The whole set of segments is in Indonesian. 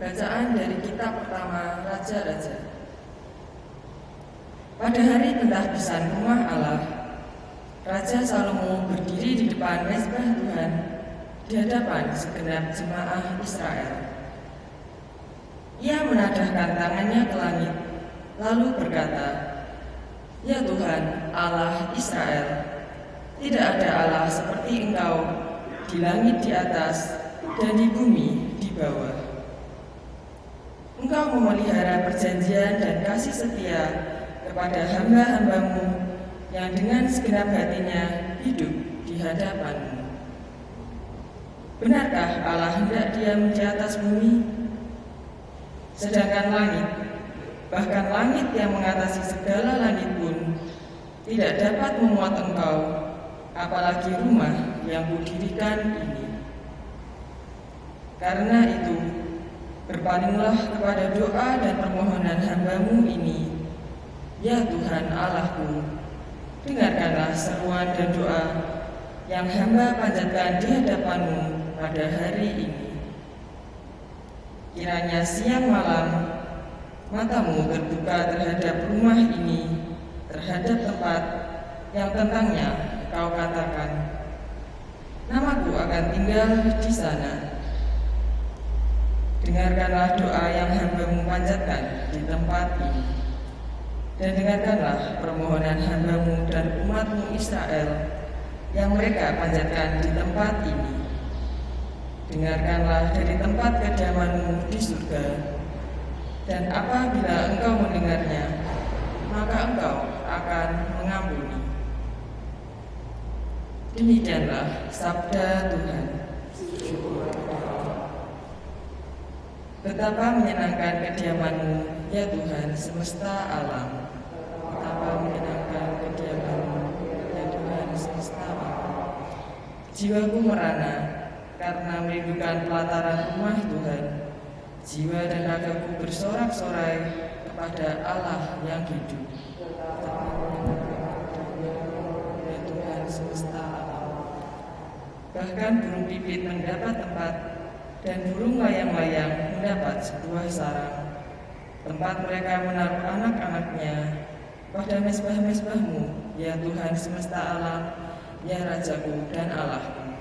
Bacaan dari kitab pertama Raja-Raja. Pada hari pentahbisan rumah Allah, Raja Salomo berdiri di depan mezbah Tuhan di hadapan segenap jemaah Israel. Ia menadahkan tangannya ke langit, lalu berkata, "Ya Tuhan, Allah Israel, tidak ada Allah seperti Engkau di langit di atas dan di bumi di bawah. Engkau memelihara perjanjian dan kasih setia kepada hamba-hambamu yang dengan segenap hatinya hidup di hadapanmu. Benarkah Allah hendak diam di atas bumi? Sedangkan langit, bahkan langit yang mengatasi segala langit pun, tidak dapat memuat Engkau, apalagi rumah yang kudirikan ini. Karena itu, berpalinglah kepada doa dan permohonan hamba-Mu ini, ya Tuhan Allahku, dengarkanlah seruan dan doa yang hamba panjatkan di hadapan-Mu pada hari ini. Kiranya siang malam matamu terbuka terhadap rumah ini, terhadap tempat yang tentangnya Kau katakan, namaku akan tinggal di sana. Dengarkanlah doa yang hamba-Mu panjatkan di tempat ini, dan dengarkanlah permohonan hamba-Mu dan umat-Mu Israel yang mereka panjatkan di tempat ini. Dengarkanlah dari tempat kediaman-Mu di surga, dan apabila Engkau mendengarnya, maka Engkau akan mengampuni." Demikianlah sabda Tuhan. Betapa menyenangkan kediaman-Mu, ya Tuhan semesta alam. Betapa menyenangkan kediaman-Mu, ya Tuhan semesta alam. Jiwaku merana karena merindukan pelataran rumah Tuhan. Jiwa dan ragaku bersorak-sorai kepada Allah yang hidup. Betapa menyenangkan kediaman-Mu, ya Tuhan semesta alam. Bahkan burung pipit mendapat tempat, dan burung layang-layang mendapat sebuah sarang, tempat mereka menaruh anak-anaknya. Pada mezbah-mezbah-Mu, ya Tuhan semesta alam, ya Rajaku dan Allahku.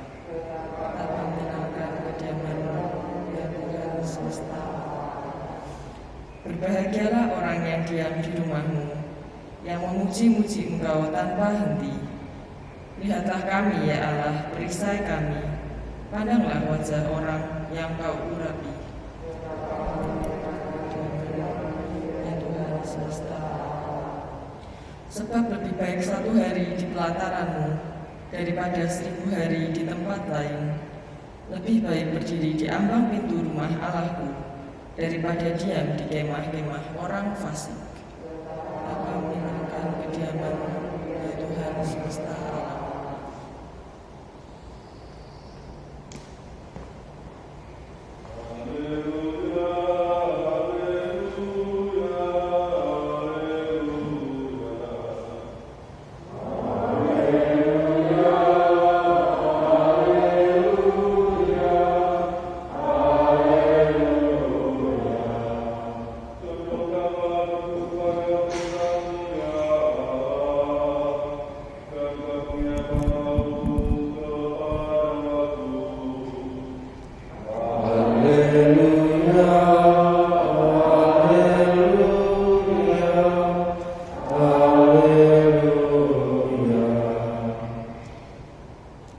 Betapa menyenangkan kediaman-Mu, ya Tuhan semesta alam. Berbahagialah orang yang diam di rumah-Mu, yang memuji-muji Engkau tanpa henti. Lihatlah kami, ya Allah, perisai kami. Pandanglah wajah orang yang Kau urapi. Ya Tuhan semesta alam. Sebab lebih baik satu hari di pelataran-Mu daripada 1000 hari di tempat lain. Lebih baik berdiri di ambang pintu rumah Allahku daripada diam di kemah-kemah orang fasik. Betapa menyenangkan kediaman-Mu, ya Tuhan semesta alam.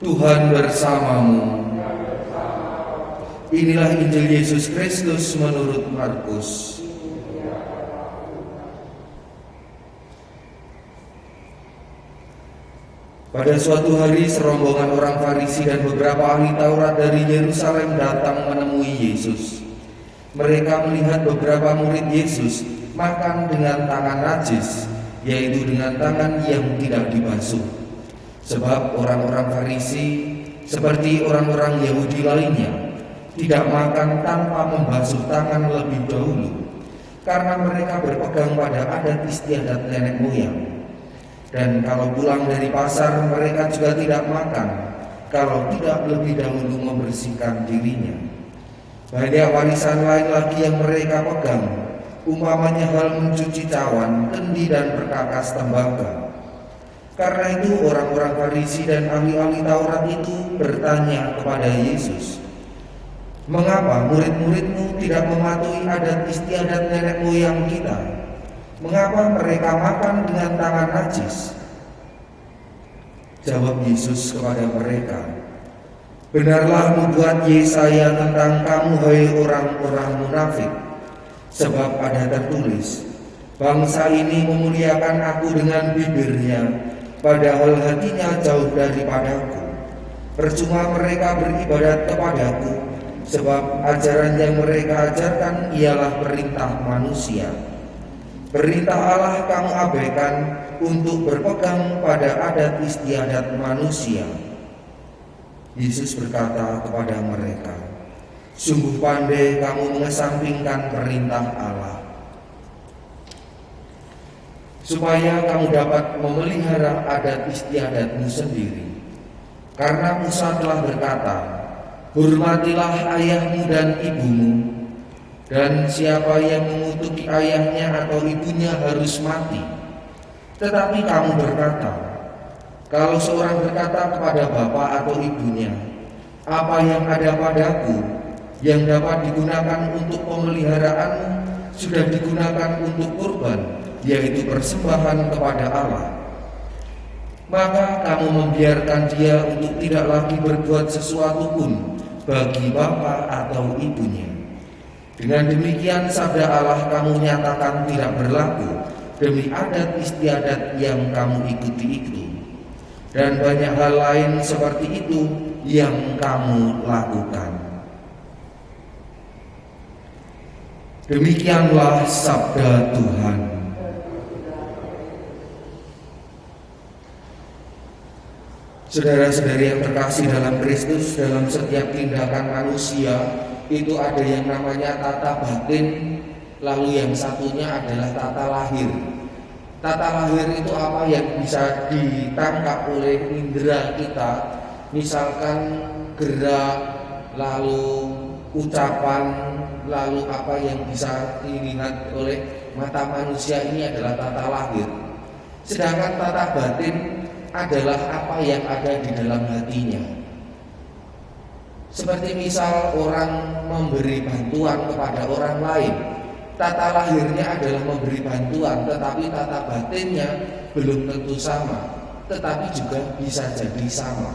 Tuhan bersamamu. Inilah Injil Yesus Kristus menurut Markus. Pada suatu hari serombongan orang Farisi dan beberapa ahli Taurat dari Yerusalem datang menemui Yesus. Mereka melihat beberapa murid Yesus makan dengan tangan najis, yaitu dengan tangan yang tidak dibasuh. Sebab orang-orang Farisi seperti orang-orang Yahudi lainnya tidak makan tanpa membasuh tangan lebih dahulu, karena mereka berpegang pada adat istiadat nenek moyang. Dan kalau pulang dari pasar, mereka juga tidak makan kalau tidak lebih dahulu membersihkan dirinya. Banyak warisan lain lagi yang mereka pegang, umpamanya hal mencuci cawan, kendi dan perkakas tembaga. Karena itu orang-orang Farisi dan ahli-ahli Taurat itu bertanya kepada Yesus, "Mengapa murid-muridmu tidak mematuhi adat istiadat nenek moyang kita? Mengapa mereka makan dengan tangan najis?" Jawab Yesus kepada mereka, "Benarlah nubuat Yesaya tentang kamu, hai orang-orang munafik. Sebab ada tertulis, bangsa ini memuliakan aku dengan bibirnya, padahal hatinya jauh daripadaku. Percuma mereka beribadat kepadaku, sebab ajaran yang mereka ajarkan ialah perintah manusia. Perintah Allah kamu abaikan untuk berpegang pada adat istiadat manusia." Yesus berkata kepada mereka, "Sungguh pandai kamu mengesampingkan perintah Allah, supaya kamu dapat memelihara adat istiadatmu sendiri. Karena Musa telah berkata, hormatilah ayahmu dan ibumu, dan siapa yang mengutuki ayahnya atau ibunya harus mati. Tetapi kamu berkata, kalau seorang berkata kepada bapak atau ibunya, apa yang ada padaku, yang dapat digunakan untuk pemeliharaanmu, sudah digunakan untuk kurban, yaitu persembahan kepada Allah, maka kamu membiarkan dia untuk tidak lagi berbuat sesuatu pun bagi bapak atau ibunya. Dengan demikian sabda Allah kamu nyatakan tidak berlaku demi adat istiadat yang kamu ikuti itu, dan banyak hal lain seperti itu yang kamu lakukan." Demikianlah sabda Tuhan. Saudara-saudari yang terkasih dalam Kristus, dalam setiap tindakan manusia itu ada yang namanya tata batin, lalu yang satunya adalah tata lahir. Tata lahir itu apa yang bisa ditangkap oleh indera kita, misalkan gerak, lalu ucapan, lalu apa yang bisa dilihat oleh mata manusia, ini adalah tata lahir. Sedangkan tata batin adalah apa yang ada di dalam hatinya. Seperti misal orang memberi bantuan kepada orang lain, tata lahirnya adalah memberi bantuan, tetapi tata batinnya belum tentu sama, tetapi juga bisa jadi sama.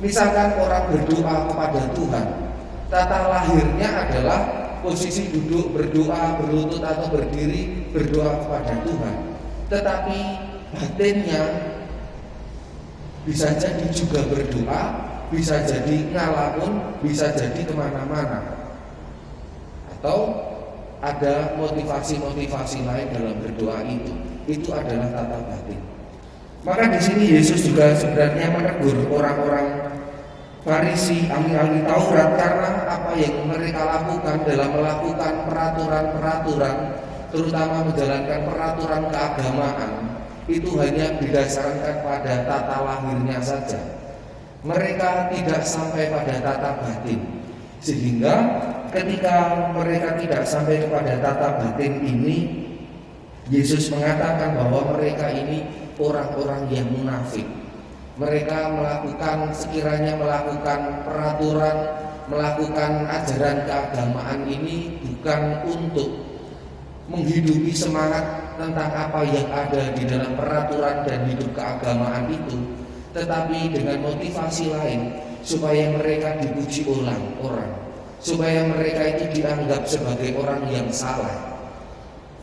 Misalkan orang berdoa kepada Tuhan, tata lahirnya adalah posisi duduk berdoa, berlutut atau berdiri berdoa kepada Tuhan, tetapi batinnya bisa jadi juga berdoa, bisa jadi ngalamun, bisa jadi kemana-mana, atau ada motivasi-motivasi lain dalam berdoa itu adalah tata batin. Maka di sini Yesus juga sebenarnya menegur orang-orang Farisi, ahli-ahli Taurat, karena apa yang mereka lakukan dalam melakukan peraturan-peraturan, terutama menjalankan peraturan keagamaan, itu hanya didasarkan pada tata lahirnya saja. Mereka tidak sampai pada tata batin, sehingga ketika mereka tidak sampai kepada tata batin ini, Yesus mengatakan bahwa mereka ini orang-orang yang munafik. Mereka sekiranya melakukan peraturan, melakukan ajaran keagamaan ini bukan untuk menghidupi semangat tentang apa yang ada di dalam peraturan dan hidup keagamaan itu, tetapi dengan motivasi lain, supaya mereka dipuji oleh orang, supaya mereka itu dianggap sebagai orang yang salah.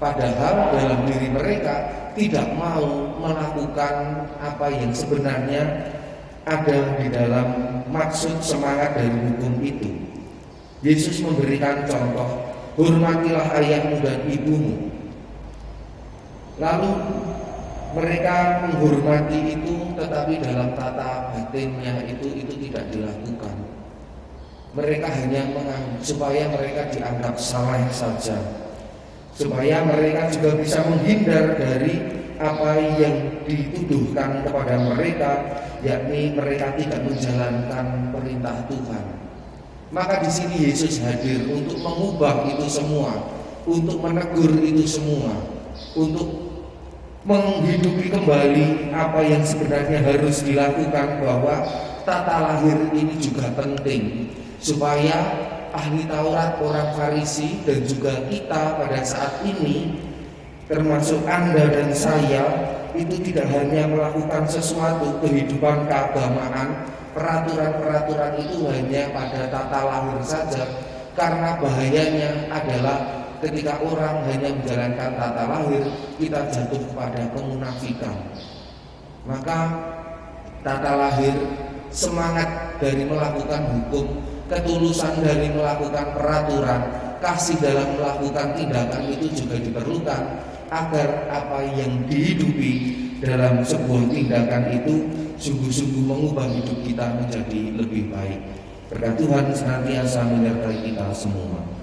Padahal dalam diri mereka tidak mau melakukan apa yang sebenarnya ada di dalam maksud semangat dari hukum itu. Yesus memberikan contoh, hormatilah ayahmu dan ibumu. Lalu mereka menghormati itu, tetapi dalam tata batinnya itu tidak dilakukan. Mereka hanya supaya mereka dianggap salah saja, supaya mereka juga bisa menghindar dari apa yang dituduhkan kepada mereka, yakni mereka tidak menjalankan perintah Tuhan. Maka di sini Yesus hadir untuk mengubah itu semua, untuk menegur itu semua, untuk menghidupi kembali apa yang sebenarnya harus dilakukan, bahwa tata lahir ini juga penting supaya ahli Taurat, orang Farisi, dan juga kita pada saat ini, termasuk Anda dan saya, itu tidak hanya melakukan sesuatu kehidupan keagamaan, peraturan-peraturan itu hanya pada tata lahir saja, karena bahayanya adalah ketika orang hanya menjalankan tata lahir, kita jatuh kepada kemunafikan. Maka tata lahir, semangat dari melakukan hukum, ketulusan dari melakukan peraturan, kasih dalam melakukan tindakan itu juga diperlukan, agar apa yang dihidupi dalam sebuah tindakan itu sungguh-sungguh mengubah hidup kita menjadi lebih baik. Berkat Tuhan senantiasa menyertai kita semua.